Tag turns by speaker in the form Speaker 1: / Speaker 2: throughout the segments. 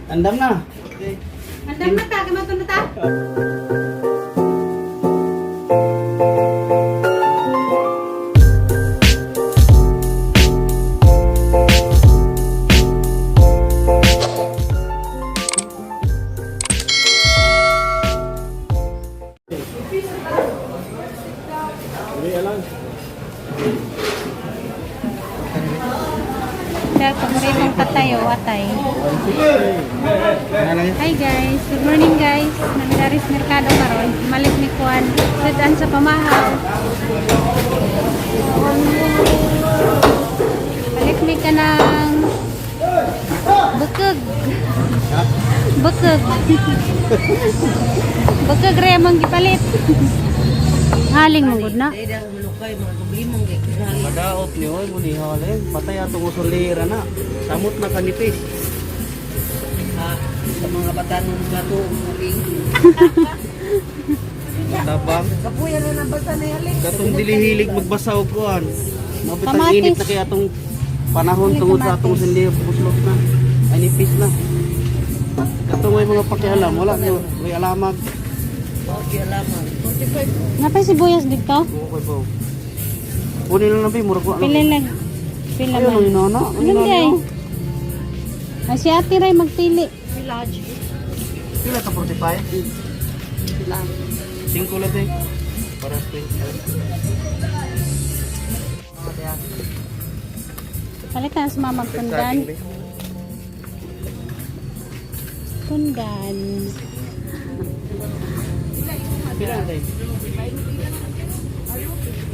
Speaker 1: Andam na.
Speaker 2: Andam na ta, kamato na ta. Dahil paboritong patayo, atay. Hi guys, good morning guys. Namidaris Merkado karon. Malit ni Kuan. Sadaan sa pamahaw. Balik mi ka ng bukog. Bukog. Bukog remang gipalit. Haling mo gud na.
Speaker 1: Madaot ni oy muli halin. Patay atong usulira na. Samot na kanipis.
Speaker 3: Sa mga batanong gato muling.
Speaker 1: Tabang.
Speaker 3: Kapuya na nabasa na yaling.
Speaker 1: Katong dilihilig magbasa og kuan. Mabitang
Speaker 2: Kamatis.
Speaker 1: init na kaya atong panahon
Speaker 2: Dili
Speaker 1: tungod sa
Speaker 2: kamatis.
Speaker 1: atong sindi puslot na. Ay nipis na. Katong may mga pakialam wala no may alamag.
Speaker 3: Okay, alaman. 45.
Speaker 2: Napay sibuyas dito?
Speaker 1: Okay po. Kunin lang nabi murag wa.
Speaker 2: Pila lang. Pila
Speaker 1: Ayun
Speaker 2: man.
Speaker 1: ang inana.
Speaker 2: Ano di ay? Ay si ate ray magpili.
Speaker 3: Village.
Speaker 1: Pila ka 45?
Speaker 3: Lang.
Speaker 1: 5 lang din. Para sa
Speaker 2: Palitan sa mama kundan. Kundan.
Speaker 1: Pila na tayo.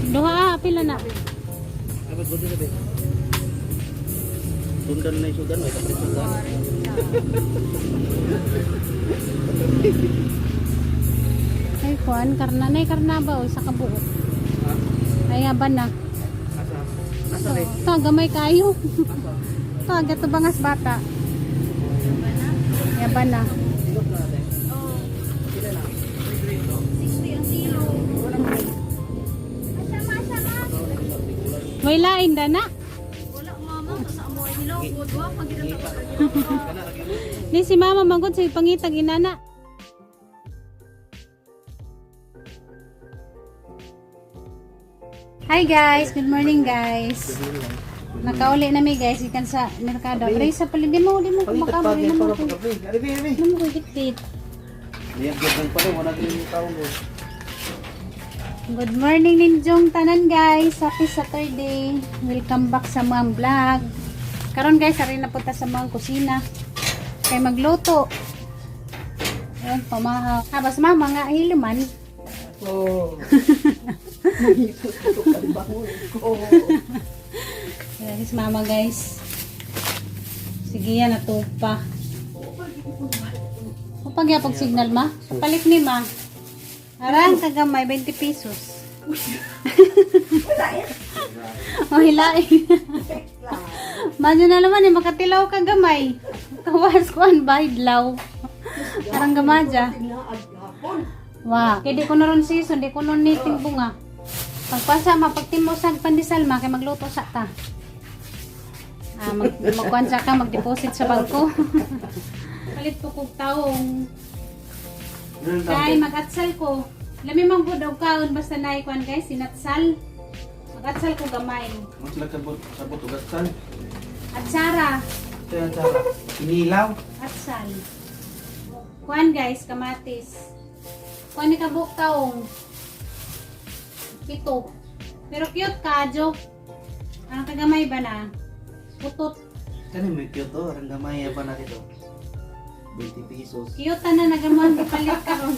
Speaker 2: Duha, pila na.
Speaker 1: Dapat buti na ba? Sundan na yung sudan, may kapit sudan.
Speaker 2: Ay kuan, karna na karna ba o sa kabuo. Ay aban na.
Speaker 1: Asa? Asa rin?
Speaker 2: Ito, gamay kayo. Ito, gato bangas bata. Yaban na.
Speaker 1: Silot na natin. Pila na?
Speaker 3: 60 ang kilo.
Speaker 2: May lain da na.
Speaker 3: Wala mama, sa amo ay hilaw. Budwa, pagkita ka.
Speaker 2: Di si mama magod sa pangitag inana. Hi guys, good morning guys. Nakauli na mi guys ikan sa merkado. Pero isa pala di mo
Speaker 1: Pagkita
Speaker 2: kumakabali na mo.
Speaker 1: para pagkapi. Aribi, aribi.
Speaker 2: Ano mo higit.
Speaker 1: Niyagyan lang pala, wala din yung tao mo.
Speaker 2: Good morning ninjong tanan guys. Happy Saturday. Welcome back sa mga vlog. Karon guys, ari na punta sa mga kusina. Kay magluto. Ayan, pamahaw. Habas mama nga hiluman.
Speaker 3: Oh.
Speaker 2: Guys, mama guys. Sige yan, natupa. Kapag yapag signal ma, kapalit ni ma. Arang kagamay, 20 pesos. O hilain. Manyo na naman eh, makatilaw kagamay. Kawas ko ang bahidlaw. Arang gamadya. Wow. Kaya di ko na ron season, di ko na niting bunga. Pagpasa, mapagtimosag pandisal ma, kaya magluto sa ta. Magkuansa ka, mag-deposit sa bangko. Palit ko kong taong. Kaya mag-atsal ko. Lami mang budaw kaon, basta naikuan guys, sinatsal. Mag-atsal ko gamay.
Speaker 1: Mas nagkabot sa butugasan.
Speaker 2: Atsara.
Speaker 1: Ito yung tsara. Inilaw.
Speaker 2: Atsal. Kuan guys, kamatis. Kuan ni kabuk taong. Ito. Pero cute ka, Jo. Ang kagamay ba na? Putot.
Speaker 1: Kani may cute oh, ang gamay pa na dito. 20 pesos.
Speaker 2: Cute na nagamuan ko palit karon.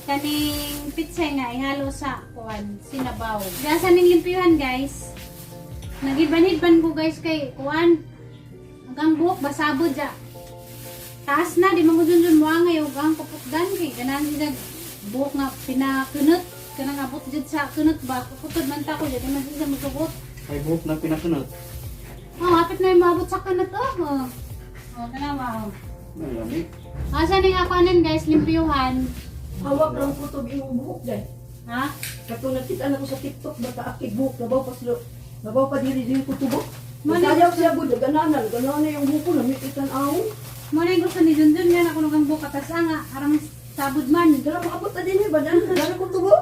Speaker 2: Kaning pizza nga ihalo sa kuan, sinabaw. Gasa ning limpyuhan guys. Nagibanid-ban ko guys kay kuan. Hanggang buhok basabod ja. Taas na di mo dun mo angay og ang kaputdan kay ganan sila buhok nga pinakunot kanang abot jud sa kunot ba. Kaputod man ta ko jud di man sila magkabot.
Speaker 1: Ay buhok na pinakunot.
Speaker 2: Oh, hapit na yung maabot sa kunot oh. Oh, tanawa oh.
Speaker 1: Ang lamig.
Speaker 2: Asa ning ako anan guys, limpyuhan.
Speaker 3: Hawak lang po ito yung buhok dahil.
Speaker 2: Ha?
Speaker 3: Katulad kita na ko sa TikTok, baka akit buhok, nabaw pa diri ko tubok.
Speaker 2: Mali-
Speaker 3: Masayaw siya bud, ganana yung buhok ko, namikitan ahon.
Speaker 2: Mo na yung gusto ni Junjun nga ako nung buka tas nga arang sabod man.
Speaker 4: Dala mo abot na din eh, badan. Dala ko tubo.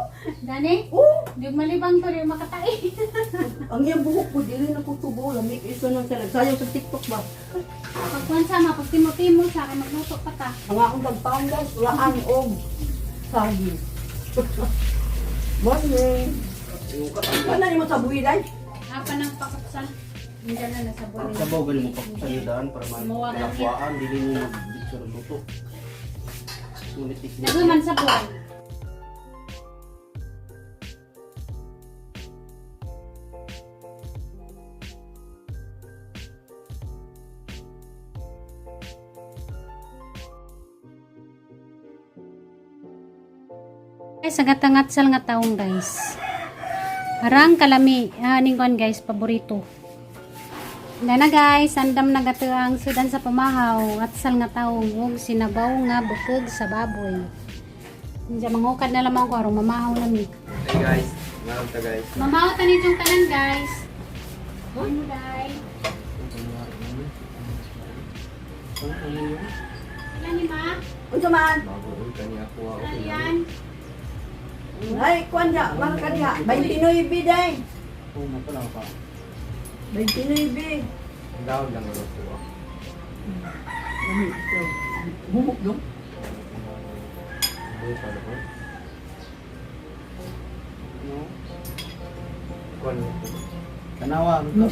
Speaker 2: Dani?
Speaker 4: Oo.
Speaker 2: Di malibang to di makatai.
Speaker 4: Ang iyang buhok ko, dili na ko tubo. Lamig iso ng salag. Sayang sa TikTok ba?
Speaker 2: Pagkuhan sama, pag timo-timo sa akin magluto pa ta.
Speaker 4: Ang akong pagpandas, laan og saging. Morning. Ano ni mo sa buwiday?
Speaker 2: Apa nang pakuksan? Hindi na nasa buhay.
Speaker 1: Sabaw galing mo pa sa lidaan para
Speaker 2: Mawagan
Speaker 1: malakwaan, dili mo mag-picture ng luto. Ngunit tikman.
Speaker 2: Naguman sa buhay. Guys, agat-angat sal nga taong guys. Harang kalami, ningkuan guys, paborito. Na guys, andam na gato ang sudan sa pamahaw at sal nga taong ug sinabaw nga bukog sa baboy. Diyan mangukad na lamang ko arong mamahaw lami.
Speaker 1: Hey guys, maram ta guys.
Speaker 2: Mamahaw tani yung tanan guys. Ano day? Ilan ni ma?
Speaker 4: Unsa man?
Speaker 1: Bago kani ako
Speaker 2: Ano yan?
Speaker 4: Ay, kuan ya, marka diha. 29 day.
Speaker 1: Oh, mapala pa.
Speaker 4: 29.
Speaker 1: Daw lang ako ko.
Speaker 4: Humok dong.
Speaker 1: Ano pa ko? No. Kon. Tanawa ko.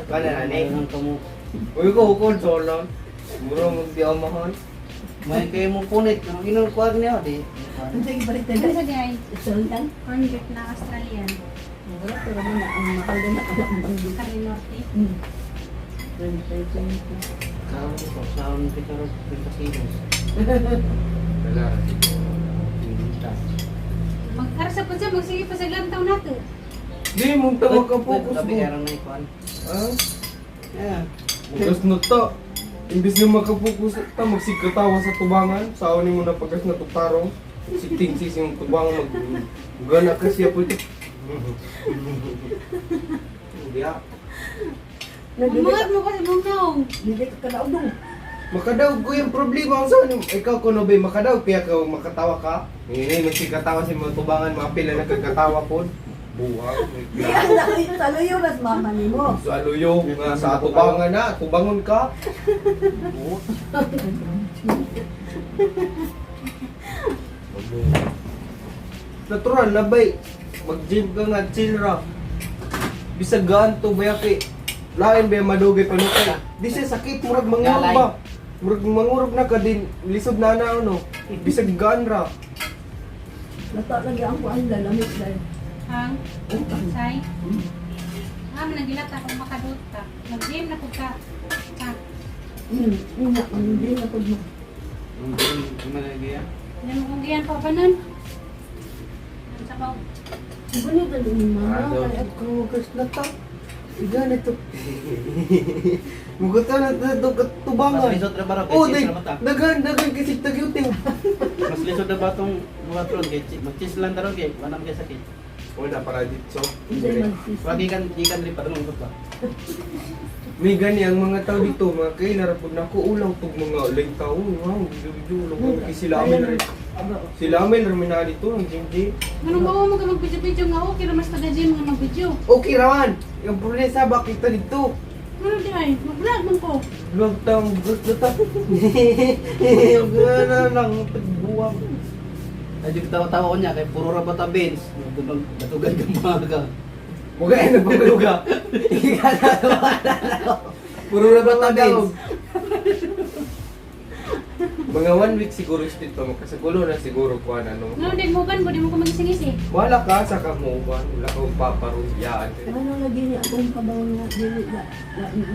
Speaker 5: Kana na ni.
Speaker 1: Nang kamu.
Speaker 5: Uy ko ukol solo. Muro mo di amahon.
Speaker 1: May kayo mo punit, ang kinukuha niya di.
Speaker 4: Unsa ibalik
Speaker 2: Ano
Speaker 4: tayo?
Speaker 2: sa day?
Speaker 4: Sultan.
Speaker 2: Corn beef na Australian.
Speaker 4: Wala pero man ang mahal din na alam bang di.
Speaker 2: Kali Norte.
Speaker 1: Karon ko sa ang pikaro pinasinos.
Speaker 5: Wala.
Speaker 1: Pinita.
Speaker 2: Mag-arsa po siya, magsige pa sa ilang taon nato.
Speaker 5: Di mo ta makapokus
Speaker 1: Tabi
Speaker 5: mo.
Speaker 1: arang na ikuan.
Speaker 5: Ah,
Speaker 1: Yeah.
Speaker 5: bukas na ta. Imbis na makapokus ta magsigkatawa sa tubangan, sao ni mo na pagas na tutarong. Si Tingsi yung tubangan gana ka siya pud.
Speaker 1: Dia.
Speaker 2: Umungat mo kasi mong taong.
Speaker 4: Dili ka kadaog dong.
Speaker 5: Makadaw ko yung problema ang saan ikaw kuno ba makadaw kaya ka makatawa ka. Ngini magsigkatawa si mga tubangan mapila na kagkatawa pod. Buwang.
Speaker 4: Iya, saluyo nas mama nimo.
Speaker 5: So aluyo nga sa tubangan na, tubangon ka.
Speaker 1: Oo.
Speaker 5: Natural labay. Mag-gym ka nga chill ra. Bisag gaan to baya kay lain ba madugay pa no kay. Di siya sakit murag mangurog ba. Murag mangurog na ka din lisod na na ano. Bisag gaan ra.
Speaker 4: Nata lagi ang kuan lamig dai.
Speaker 2: Hang? Say? Nagilata kung makadota. Nag-gym na po ka.
Speaker 4: Ina, hindi na pud mo.
Speaker 1: Ang malagaya.
Speaker 2: Hindi mo kung giyan pa ba nun? Ang sabaw.
Speaker 4: Ganito din mama,
Speaker 5: Ano?
Speaker 4: kay ako
Speaker 5: Kas na ta. Iga na to. Mugata na to
Speaker 1: Mas
Speaker 5: tubangan.
Speaker 1: lisod na ba
Speaker 5: Oh,
Speaker 1: kay
Speaker 5: day,
Speaker 1: chis na mata?
Speaker 5: dagan kasi tagyuting.
Speaker 1: Mas lisod na ba tong mga tron kay chis? Mag-chis lang daron kay manam kay sakit.
Speaker 5: Wala para dito.
Speaker 4: Hindi magsis.
Speaker 1: Wag ikan rin pa dron ba?
Speaker 5: May gani ang mga tao dito, mga kay narapod na ko ulaw tug mga uling tao. Wow, video ulang ko kay sila amin rin. Sila amin rin na dito ng gym.
Speaker 2: Anong bawa mo ka mag-video-video nga okay na mas taga-gym nga mag-video.
Speaker 5: Okay raman. Yung problema sa bakit ta dito.
Speaker 2: Ano di ay? Mag-vlog man ko.
Speaker 5: Vlog tang gusto ta. Gana lang pagbuwang.
Speaker 1: Ay di tawa-tawa ko niya kay puro ra bata beans. Natugan ka mga.
Speaker 5: Muga ay nagbabaluga. Puro na bata beans. Mga 1 week siguro dito, magkasagulo na siguro ko ano.
Speaker 2: Ano din mo ban mo di mo ko magising-isi.
Speaker 5: Wala ka sa kamuban, wala kang paparuyaan.
Speaker 4: Ano lagi ni akong kabaw nga dili na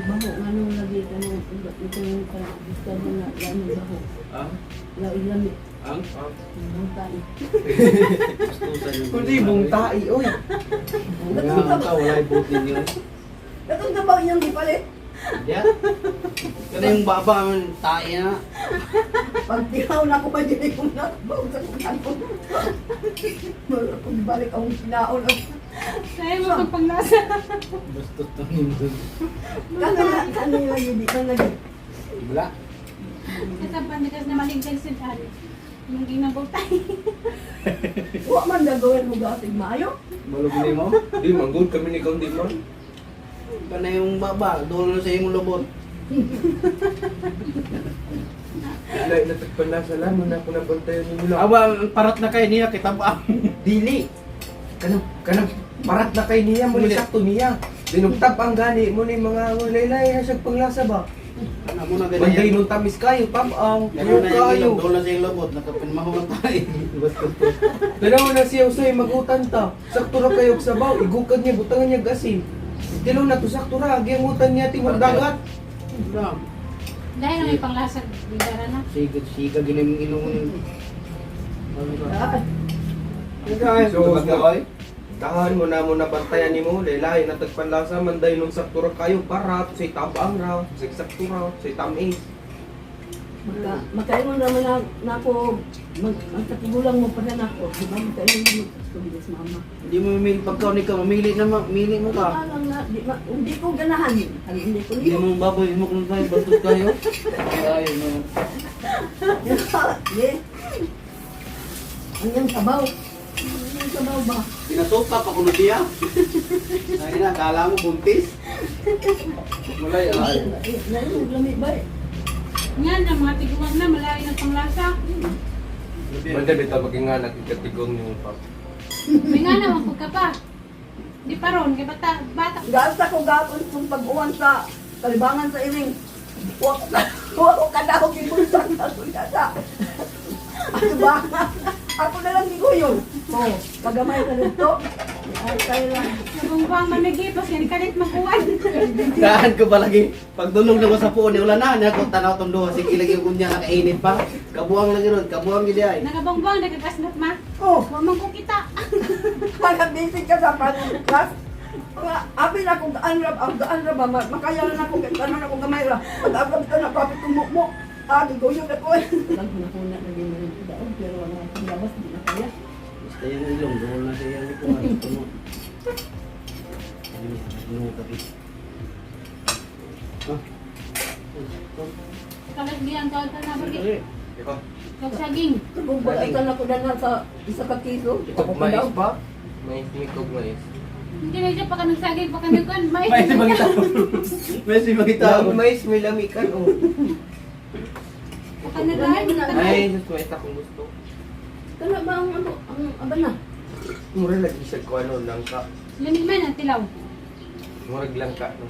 Speaker 4: baho ano lagi kanang itong ka gusto mo na ano baho.
Speaker 1: Ah?
Speaker 4: La ilami
Speaker 1: Ang
Speaker 4: ang tayo.
Speaker 1: gustusan yung.
Speaker 5: Kundi mong tai, oy.
Speaker 1: Nga ka wala ibutin yun.
Speaker 4: Katong kabaw yang gipalit.
Speaker 1: Yeah. Kada yung baba ang tae na.
Speaker 4: Pag tihaw na ko pa dili ko na baw sa kuno. Wala ko balik ang pinaon.
Speaker 2: Kaya mo kang panglasa.
Speaker 1: Gusto to ni mo.
Speaker 4: Kana lagi di kana lagi.
Speaker 1: Wala.
Speaker 2: Kasapan niya kasi na maligdag si Ari. Yung ginabutay.
Speaker 4: Wa man gagawin mo gating maayo.
Speaker 1: Malugni mo.
Speaker 5: Di manggod kami ni Kaunti man.
Speaker 1: Kana yung baba, doon na sa imong lubot.
Speaker 5: Lain na tagpanasa lang, muna ako nabantayan ni Mula.
Speaker 1: Aba, parat na kay niya, kita ba?
Speaker 5: Dili. Kanang parat na kay niya, muna
Speaker 1: Dili.
Speaker 5: sakto niya. Dinugtap ang gani, muna yung mga laylay na siya panglasa ba?
Speaker 1: Ano mo na
Speaker 5: Banday
Speaker 1: ganyan?
Speaker 5: nung tamis kayo, pam-ang.
Speaker 1: Yan
Speaker 5: Ayaw
Speaker 1: na yung
Speaker 5: kayo.
Speaker 1: ilong, doon na sa yung lubot, nakapinmahuman tayo.
Speaker 5: Dalawa na siya usay, magutan ta. Sakto na kayo sa baw, igukan niya, butangan niya gasin. Dilo na to, sakto na, agiangutan niya, timog dagat.
Speaker 1: Bram,
Speaker 2: Dahil na may panglasag. Bigara na.
Speaker 1: siga gining ilong.
Speaker 5: So, dahan mo na bantayan ni mo, laylay na tagpanlasa, manday nung sakto ra kayo, parat, say tabang ra, say sakto ra, say tamis.
Speaker 4: Makaingon naman na ako, magkatigulang mo pa rin ako. Di ba makaingon mo sa mama?
Speaker 1: Hindi mo mamili, pagka ka, mamili mo ka.
Speaker 4: Alang na, hindi ko ganahan. Hindi ko
Speaker 1: Hindi
Speaker 4: niyo.
Speaker 1: mo baboy mo kung tayo, bastos kayo. Ayaw mo.
Speaker 4: Ye. Ang yung sabaw. Ang yung sabaw ba?
Speaker 1: Pinasuka pa kuno siya. Ay na, kala mo buntis. Mulay, ay.
Speaker 4: Ngayon, lamig ba eh?
Speaker 2: Nga na mga tiguan na, malayo ng panglasa.
Speaker 5: Manday bitaw maginganak ikatigong yung pap.
Speaker 2: May nga naman pagka pa. Di pa ron, kay bata.
Speaker 4: Gasta ko gapon kung pag-uwan sa kalibangan sa iring. Huwag ko kadahog yung bulsak sa sulyata. Ano ba? Ako na lang hindi ko yun. Oh, pagamay ka dito. Ay, tayo lang.
Speaker 2: Nabungbuang mamigipas, yan kalit makuwan.
Speaker 1: Daan ko palagi. Pagdulog na ko sa puon, ulan na. Niya ko tanaw tong duha. Sige lagi ko niya nakainit pa. Kabuang lagi ron. Kabuang gidi ay.
Speaker 2: Nakabungbuang, nagkakasnat ma.
Speaker 4: Oh,
Speaker 2: Huwag man ko kita.
Speaker 4: pag-basic ka sa class. Abi na kung gaan ra ba, makaya na ako, kanan ako gamay ra. Pag-abab ka na, kapit tumukmo. Agi ko yung ako eh. Lang ko na naging marin ko daon, pero wala akong labas, di na kaya.
Speaker 1: Basta yung ilong, doon na siya yung kuhan. Puno. Puno tapi.
Speaker 2: Kalit diyan, kawal ka na bagi.
Speaker 5: Ikaw,
Speaker 2: Kag saging.
Speaker 4: Kung bagatan ako na sa isa ka kiso,
Speaker 5: ito
Speaker 4: ako pa
Speaker 5: mais
Speaker 4: daw.
Speaker 5: pa? Mais, mikog mais.
Speaker 2: Hindi na siya pa ka nagsaging, pa ka nagkuhan. May
Speaker 1: May magita. May magita.
Speaker 5: Ang mais, may lamikan oh.
Speaker 2: Pa ka nagkuhan.
Speaker 5: Ay, mais akong gusto.
Speaker 4: Kana ba ang ano, ang aba na?
Speaker 5: Mura lagi siya ko ano, langka.
Speaker 2: Lamig man ang tilaw.
Speaker 5: Murag langka, no?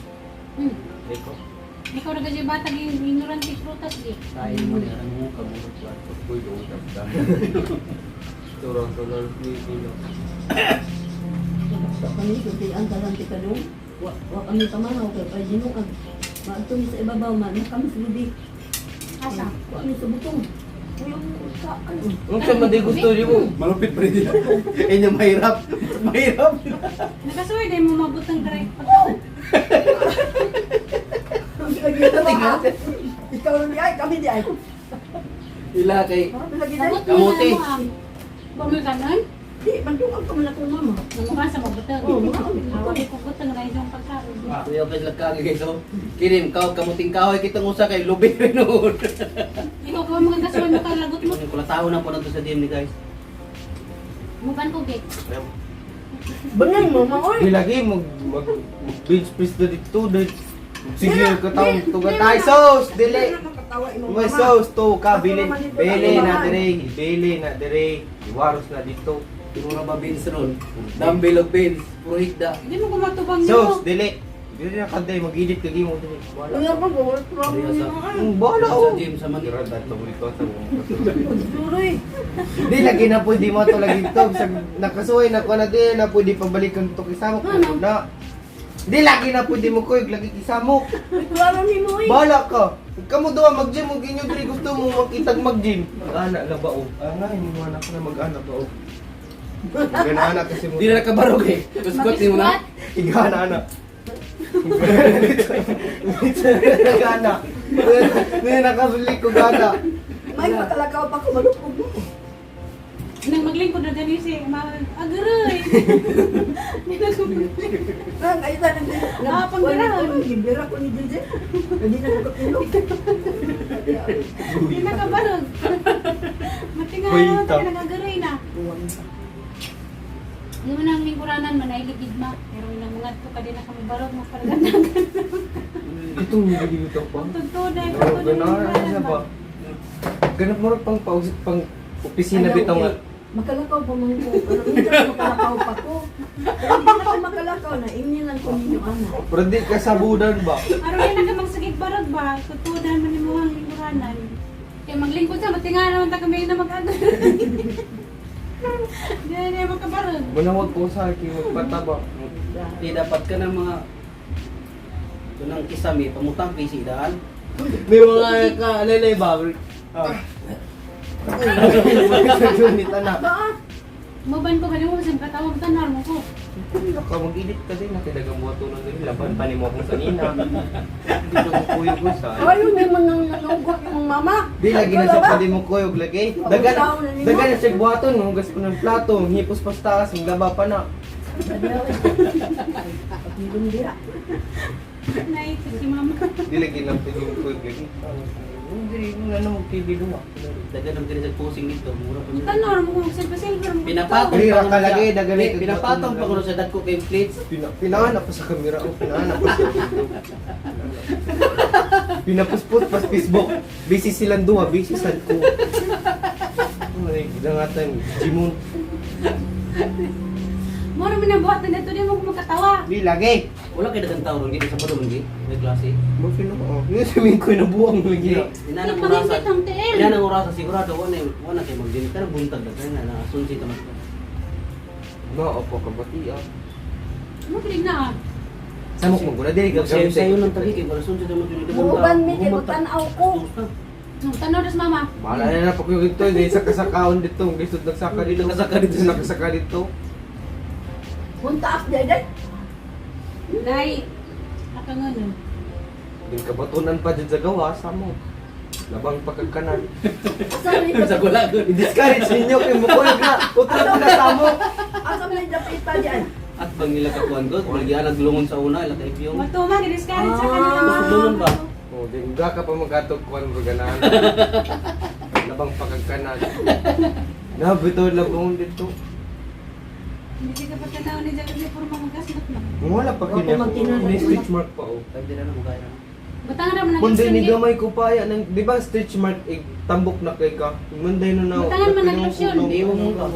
Speaker 2: Hmm.
Speaker 5: Ikaw.
Speaker 2: Ikaw na kasi bata, ignorante prutas di.
Speaker 1: Tayo mo niya. Ano mo ka mo?
Speaker 5: Uy, doon ka ba? Turang-turang Pilipino.
Speaker 4: Sa kami, kunti ang talante ka doon. Wa kami pamanaw, kaya pa ginuag. Maagtong sa ibabaw, man, kami suludi.
Speaker 2: Asa?
Speaker 4: Wa kami sa butong. Yung sa ano.
Speaker 5: Kung siya man di gusto di mo.
Speaker 1: Malupit pa rin yan. Yan yung mahirap. Mahirap.
Speaker 2: Nakasuway din mo mabutang direct pagkaon.
Speaker 4: Ikaw rin di ay, kami di ay.
Speaker 1: Ila kay...
Speaker 4: Lagi na.
Speaker 2: Sabot mo
Speaker 1: Kamuti.
Speaker 2: na mo ang. Bumul ka nun?
Speaker 4: Di, bandungan ka man akong mama.
Speaker 2: Namukha sa mabutang.
Speaker 4: Oo, mga kami.
Speaker 2: Ako ko butang na yung pagkaon.
Speaker 1: Kuya ka sila kagay so. Kirim, kamuting kahoy kitang usa kay lubi rin noon.
Speaker 2: Ikaw ko mga kasuway mo kang lagot mo.
Speaker 1: Kula tao na po na to sa DM ni guys.
Speaker 2: Mukan ko gate.
Speaker 4: Banyan mo, mga oy.
Speaker 5: Di lagi mag-bench press na dito. Sige ka taong tuga tayo. Sauce, dili. May sauce to ka, bili na dire. Iwaros na dito.
Speaker 1: Mura ba beans ron? Dumbbell of beans. Puro higda.
Speaker 2: Hindi mo kumatubang
Speaker 5: Sauce,
Speaker 2: niyo.
Speaker 5: dili. Dili na kanday, mag-edit ka gimo dili. Wala.
Speaker 4: Ano ba go? Problem
Speaker 1: Dili
Speaker 4: mo
Speaker 1: sa-
Speaker 4: ay.
Speaker 5: Bala
Speaker 1: Sa
Speaker 5: oh.
Speaker 1: gym sa man.
Speaker 5: Gira dato mo dito sa mo.
Speaker 4: Duroy.
Speaker 5: Di lagi na pwede mo to lagi to. Sa nakasuway na ko na din na pwede pabalikan to kisamok na. Di lagi na pwede mo ko lagi kisamok.
Speaker 4: Klaro ni mo eh.
Speaker 5: Bala ka. Kamu doon mag-gym mo ginyo diri gusto mo makitag mag-gym. Mag-ana la ba o? Ana hindi mo anak na mag-ana ba o? Gana kasi mo.
Speaker 1: Di na nakabarog eh. Squat mo na.
Speaker 5: Igana ana. Gana. Ni nakasulik ko gana.
Speaker 4: May matalakaw pa ko malupog mo.
Speaker 2: Nang maglingkod na dali si Agaroy. Hindi na kumagling.
Speaker 4: Ang ayun na
Speaker 2: Ah, panggirahan.
Speaker 4: Gibira ko ni DJ. Hindi na ko tulog.
Speaker 2: Hindi nakabarog. Matinga
Speaker 5: Wait,
Speaker 2: naman tayo
Speaker 5: tap.
Speaker 2: nagagaray na. Yung nang lingkuranan man ay ligid ma. Pero yung mga to ka din na kami barog mo para gandagan.
Speaker 5: Ito nililito pa.
Speaker 2: Tugtuday ko
Speaker 5: No,
Speaker 2: to din
Speaker 5: ganahan sa ba? Ganap mo rin pang opisina bitaw nga.
Speaker 4: Makalakaw pa man ko. Pero hindi ako makalakaw pa ko. Pero hindi na ako makalakaw na. Ingin lang ko ninyo anak.
Speaker 5: Pero di ka sabudan ba?
Speaker 2: Araw yan nagkamagsagit barog ba? Tugtudan man yung mga lingkuranan. Kaya maglingkod sa matinga naman ta kami na mag-agaray. Hindi na makabarog.
Speaker 5: Manawag ko sa akin magpataba.
Speaker 1: Di dapat ka ng mga tunang kisami, pamutang PC daan.
Speaker 5: May mga kaalala ba? Sunita na.
Speaker 4: Ba?
Speaker 2: Maban ko kanimo sa katawag tanar mo ko.
Speaker 5: Ka mag-edit ka din nakidagang mo tulong din laban pa ni mo akong sanina. Dito ko kuyo ko sa.
Speaker 4: Ayaw di man nang nanugot yung mama.
Speaker 5: Di lagi na sa pwede mo kuyog lagi. Dagan
Speaker 4: Taon na nimo.
Speaker 5: dagan na siya buhaton no gas ko ng plato, hipos pa sa taas, ng laba pa na.
Speaker 4: Pagilong dira.
Speaker 2: Naisip si mama.
Speaker 5: Di lagi na pwede mo kuyog lagi. Hindi mo na mo TV duma.
Speaker 1: Dagan ang ganito posing dito, mura pa niya.
Speaker 2: Tanar mo kung silver mo.
Speaker 1: Pinapatong
Speaker 5: Hira
Speaker 1: pa
Speaker 5: ka
Speaker 1: kuno
Speaker 5: lagi,
Speaker 1: siya.
Speaker 5: dagan
Speaker 1: Hindi,
Speaker 5: ay
Speaker 1: pinapatong pa
Speaker 5: kagwatong
Speaker 1: kuno sa dagko kay plates.
Speaker 5: Pinahanap pa sa kamera o pinahanap pa sa pinapusput pa sa Facebook. Busy silang duha, busy sad ko. Ay, langatan, Jimon.
Speaker 2: Moro mo na buhat na dito di mo ko magkatawa.
Speaker 5: Di lagi.
Speaker 1: Wala kay dagang tao ron gid sa padung gid. May klase.
Speaker 5: Mo sino ko? Yung sabihin ko na buwang lagi.
Speaker 1: Inanang
Speaker 2: Di
Speaker 1: orasa.
Speaker 2: pagingkit ang tiil.
Speaker 1: Inanang orasa sigurado wala kay magdin pero buntag dagan na asunsi ta mas.
Speaker 5: Opo ka bati ah.
Speaker 2: Mo kilig na ah.
Speaker 5: Samok mo guna dili ka
Speaker 1: Sayo nang tagi kay wala sunsi ta mas dili
Speaker 4: Buuban mi kay tanaw ko.
Speaker 2: Tanar das mama.
Speaker 5: Wala na na pagyo dito, di sa kasakaon dito, gisod nagsaka dito, kasaka dito, nakasaka dito.
Speaker 4: Punta ak dede.
Speaker 2: Dai. Akangon.
Speaker 5: Din kabatunan pa dyan sa gawa, mo. Labang pagkakanan.
Speaker 4: Asa ni
Speaker 1: Sa gulagon.
Speaker 5: I-discourage ninyo kay Mukoy na. Utro ko na samo.
Speaker 4: Asa ni dapita diyan.
Speaker 1: At pag nila kakuan ko, walagyan naglungon sa una, ila kay piyong.
Speaker 2: Matuma gidiscourage sa kanila mama.
Speaker 1: Sunod ba?
Speaker 5: Oh, di nga ka pa magatog kuan mo ganahan. Labang pagkakanan. Nabito labong dito.
Speaker 2: Hindi ka pa tanaw ni Javi por magagasnot na.
Speaker 5: Wala pa
Speaker 4: Wala pa
Speaker 5: kanya.
Speaker 4: magtinanong.
Speaker 5: May stitch mark pa oh.
Speaker 1: Tayo din na mukha yan.
Speaker 2: Butangan ra man
Speaker 5: Munday ni
Speaker 2: nag
Speaker 5: gamay ko pa yan. Di ba stitch mark tambok na kay ka? Munday na na.
Speaker 2: Butangan man naglotion.
Speaker 1: Hindi mo ka.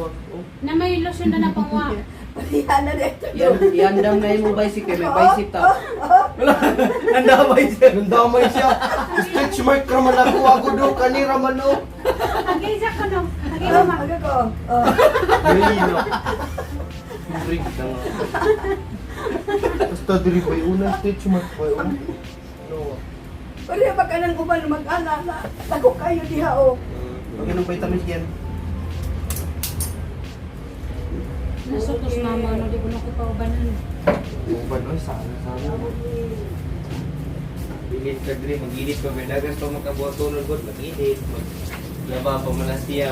Speaker 2: na may lotion na napangwa.
Speaker 4: Palihan na dito.
Speaker 1: Iandam na yung bicycle, may bicycle ta.
Speaker 5: Nandamay siya. Nandamay siya. Stitch mark ka man ako do kanira man oh.
Speaker 2: Agay sa kano. Agay
Speaker 4: Ah,
Speaker 2: mama.
Speaker 4: aga ko.
Speaker 5: Malino. Drink na nga. Basta diri pa yung unang stitch mark pa yun. No.
Speaker 4: Pwede ba ka nang uban mag-ana na? Tako kayo diha o.
Speaker 1: Huwag yun ang vitamins yan.
Speaker 2: Nasutos mama no di ko na ko pa ubanan.
Speaker 5: Uban oy sana. Bilit ka diri mag-edit pa bedagan pa makabuhat tunod gud mag-edit. Laba pa man siya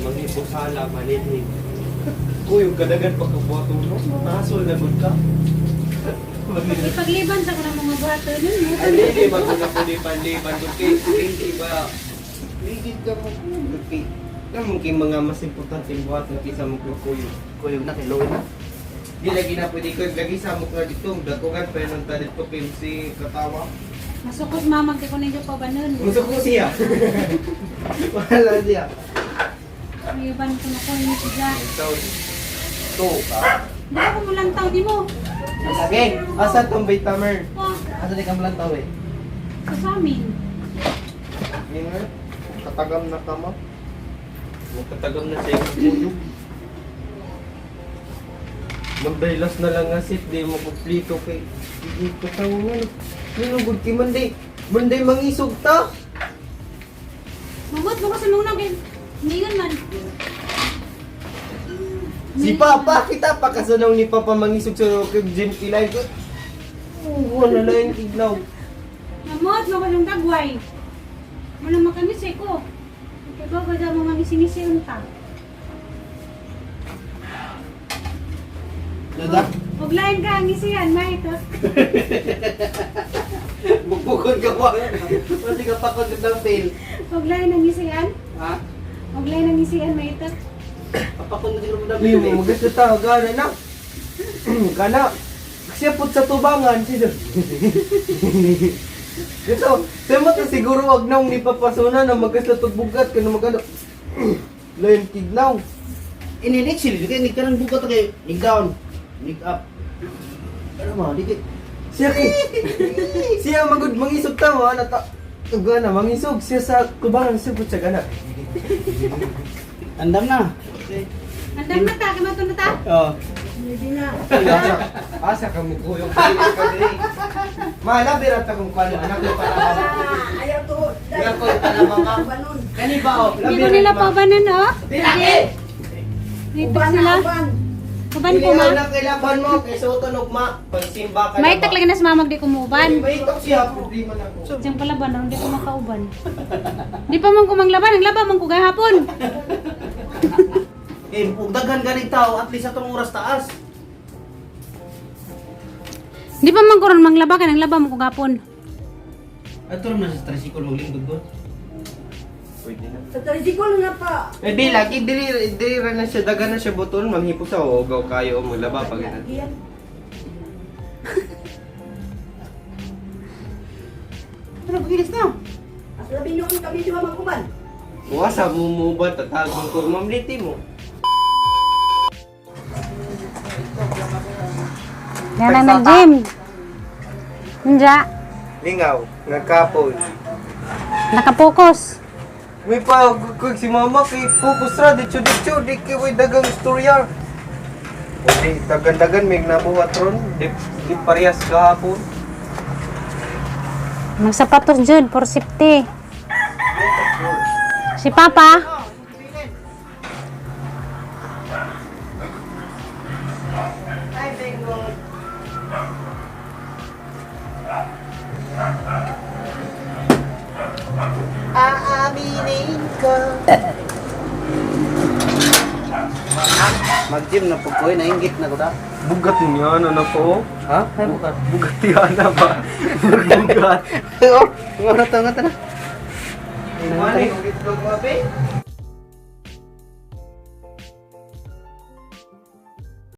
Speaker 5: maghipusala manidhig. Kuy kadagan pa kabuhat tunod. Nasol na gud ka.
Speaker 2: Ipagliban sa ko ng mga buhaton nun.
Speaker 5: Hindi ba ko na po di panliban gud kay hindi ba ligid ka mo gud kay mungkin mga mas importanteng buhat ng kisa mo kuyo.
Speaker 1: Kuyog na, kiloy na.
Speaker 5: Di lagi na pwede ko lagi sa mo na dito dakugan pa nang tadit ko si katawa.
Speaker 2: Masukos mama kay ko ninyo pa banon.
Speaker 5: Gusto ko siya. Wala siya.
Speaker 2: Iban ko na ko ni siya.
Speaker 5: So, to ka.
Speaker 2: Di ako mo lang tao di mo.
Speaker 5: Lagi. Asa tong vitamin?
Speaker 2: Oh,
Speaker 1: Asa di ka malang tao eh?
Speaker 2: sa amin.
Speaker 5: Yun nga. Katagam na ka mo. Katagam na siya yung puyo. Magdailas na lang nga sit, di mo kumplito kay hindi ko tayo nga. Nilugod kay Manday. Manday mangisog ta.
Speaker 2: Magot mo ko sa mga nagin. Ningan man.
Speaker 5: Si Papa, kita pa kasanaw ni Papa mangisog sa gym kilay ko. Wala na yung ignaw.
Speaker 2: Namot mo ko yung dagway. Wala makamis eh ko. Ikaw ba daw mga misi-misi unta?
Speaker 1: Nada?
Speaker 2: Huwag lain ka ang isihan, may ito.
Speaker 5: Bukbukod ka pa.
Speaker 1: Pwede ka papakod ng pil.
Speaker 2: Huwag lang nang isian.
Speaker 1: Ha?
Speaker 2: Huwag lang nang isian, may ito.
Speaker 1: Papakod na siguro ng
Speaker 5: Hindi
Speaker 1: pil.
Speaker 5: mo gusto tao gana na. Kana. Kasi put sa tubangan siya. Ito, sama to siguro wag nang nipapasuna na magkaslatod bugat ka na magano. Lain kignaw.
Speaker 1: Ininik sila, kaya nig ka ng bukat kayo. Nig down, nig up. Ano mo, dikit.
Speaker 5: Siya siya magud mangisog tama na ta. Gana mangisog siya sa tubangan siya put sa gana.
Speaker 1: Andam na. Okay.
Speaker 2: Andam na ta, kamato na ta.
Speaker 1: Oh.
Speaker 4: Hindi na.
Speaker 5: Asa ka mo kuyog ka diri. Malabira ta kung kano anak ko para ba.
Speaker 4: Ayaw to.
Speaker 1: Ayaw to, talabang ka.
Speaker 4: Banon.
Speaker 1: Kani ba oh?
Speaker 2: Hindi ko nila pabanan, oh.
Speaker 1: Dilaki!
Speaker 2: Dito
Speaker 4: Uban
Speaker 2: sila.
Speaker 4: na, uban.
Speaker 2: Kaban ko, ma.
Speaker 5: na kailaban mo kay sa tunog ma pagsimba ka.
Speaker 2: May itak lagi na sa mamag di kumuban.
Speaker 5: May itak siya problema na ko.
Speaker 2: Diyan pala ba, hindi ko makauban. Di pa man ko manglaban, ang laba man ko gahapon.
Speaker 1: Eh, kung daghan ganing tao, at least atong oras taas.
Speaker 2: Di pa man ko ron manglaba, kanang laba man ko gahapon.
Speaker 1: Ato naman sa tricycle maglingkod ko.
Speaker 5: Pwede na.
Speaker 4: Sa tricycle na pa.
Speaker 5: Eh di lagi diri ra na siya dagan na siya buton manghipos sa ogaw kayo mo laba pag ina.
Speaker 4: Yan.
Speaker 1: Ano, pagilis na?
Speaker 4: As labi nyo kami diwa mag-uban.
Speaker 5: Wasa mo mo ba tatagong ko mamliti mo.
Speaker 2: Yan ang nag-gym. Hindi.
Speaker 5: Lingaw, nagkapon.
Speaker 2: Nakapokus.
Speaker 5: May pa kung si mama kay focus ra di kay way dagang istorya. O di dagan-dagan may nabuhat ron di parehas kahapon.
Speaker 2: Magsapatos jud for safety. Si Papa.
Speaker 5: Aaminin ko.
Speaker 1: Mag-gym na po ko, nainggit na ko ta.
Speaker 5: Bugat niya na po.
Speaker 1: Ha? Ay, bukat.
Speaker 5: Bugat yana ba? Bugat.
Speaker 1: Oo, ngorot na nga ta na.
Speaker 5: Mali, ulit ko mabe.